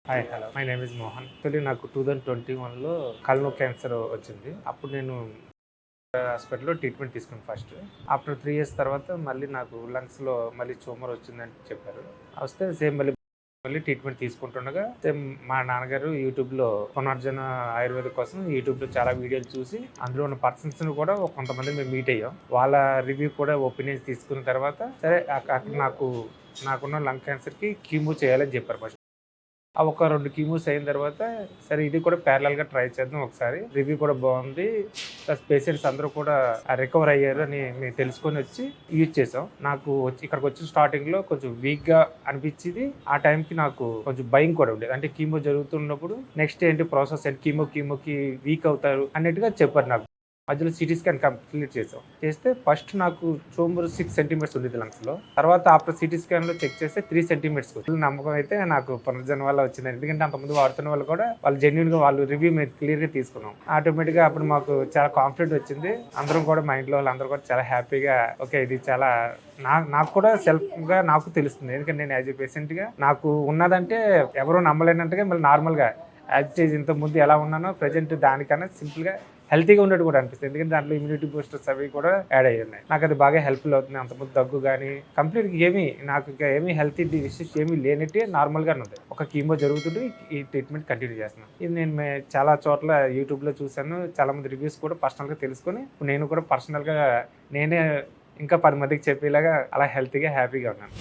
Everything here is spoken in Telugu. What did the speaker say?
Hi hello my name is Mohan. Actually నాకు 2021లో కళ్ళు క్యాన్సర్ వచ్చింది. అప్పుడు నేను హాస్పిటల్లో ట్రీట్మెంట్ తీసుకున్నాను ఫస్ట్. ఆఫ్టర్ 3 years తర్వాత మళ్ళీ నాకు లంగ్స్లో మళ్ళీ ట్యూమర్ వచ్చిందని చెప్పారు. వస్తే సేమ్ మళ్ళీ ట్రీట్మెంట్ తీసుకుంటుండగా సేమ్ మా నాన్నగారు యూట్యూబ్లో పునర్జన ఆయుర్వేద కోసం యూట్యూబ్లో చాలా వీడియోలు చూసి అందులో ఉన్న పర్సన్స్ని కూడా కొంతమంది మేము మీట్ అయ్యాం. వాళ్ళ రివ్యూ కూడా ఒపీనియన్స్ తీసుకున్న తర్వాత సరే అక్కడ నాకున్న లంగ్ క్యాన్సర్కి కీమో చేయాలని చెప్పారు ఫస్ట్. ఆ ఒక 2 కీమోస్ అయిన తర్వాత సరే ఇది కూడా ప్యారలల్గా ట్రై చేద్దాం ఒకసారి, రివ్యూ కూడా బాగుంది, ప్లస్ పేషెంట్స్ అందరూ కూడా రికవర్ అయ్యారు అని మేము తెలుసుకొని వచ్చి యూజ్ చేసాం. నాకు ఇక్కడికి వచ్చిన స్టార్టింగ్లో కొంచెం వీక్గా అనిపించింది. ఆ టైంకి నాకు కొంచెం భయం కూడా ఉండేది. అంటే కీమో జరుగుతున్నప్పుడు నెక్స్ట్ ఏంటి ప్రాసెస్ ఏంటి, కీమోకి వీక్ అవుతారు అన్నట్టుగా చెప్పారు నాకు. మధ్యలో సిటీ స్కాన్ కంప్లీట్ చేస్తే ఫస్ట్ నాకు ట్యూమర్ 6 centimeters ఉండేది లంగ్స్లో. తర్వాత ఆఫ్టర్ సిటీ స్కాన్లో చెక్ చేస్తే 3 centimeters. నమ్మకం అయితే నాకు పునర్జన వల్ల వచ్చింది. ఎందుకంటే అంతకుముందు వాడుతున్న వాళ్ళు కూడా వాళ్ళు జెన్యున్గా వాళ్ళు రివ్యూ మేము క్లియర్గా తీసుకున్నాం. ఆటోమేటిక్గా అప్పుడు మాకు చాలా కాన్ఫిడెంట్ వచ్చింది. అందరం కూడా మా ఇంట్లో వాళ్ళందరూ కూడా చాలా హ్యాపీగా ఓకే ఇది చాలా నాకు కూడా సెల్ఫ్గా నాకు తెలుస్తుంది. ఎందుకంటే నేను యాజ్ ఏ పేషెంట్గా నాకు ఉన్నదంటే ఎవరూ నమ్మలేనట్టుగా మళ్ళీ నార్మల్గా యాజ్ ఇంత ముందు ఎలా ఉన్నానో ప్రజెంట్ దానికన్నా సింపుల్గా హెల్తీగా ఉన్నట్టు కూడా అనిపిస్తుంది. ఎందుకంటే దాంట్లో ఇమ్యూనిటీ బూస్టర్స్ అవి కూడా యాడ్ అయ్యి ఉన్నాయి. నాకు అది బాగా హెల్ప్ఫుల్ అవుతుంది. అంతకుముందు దగ్గు కానీ కంప్లీట్గా నాకు ఏమీ హెల్తీ డిసీజ్ ఏమీ లేనట్టే నార్మల్గానే ఉంది. ఒక కీమో జరుగుతుంటే ఈ ట్రీట్మెంట్ కంటిన్యూ చేస్తున్నాను. ఇది నేను చాలా చోట్ల యూట్యూబ్లో చూశాను. చాలామంది రివ్యూస్ కూడా పర్సనల్గా తెలుసుకొని నేను కూడా పర్సనల్గా నేనే ఇంకా 10 మందికి చెప్పేలాగా అలా హెల్తీగా హ్యాపీగా ఉన్నాను.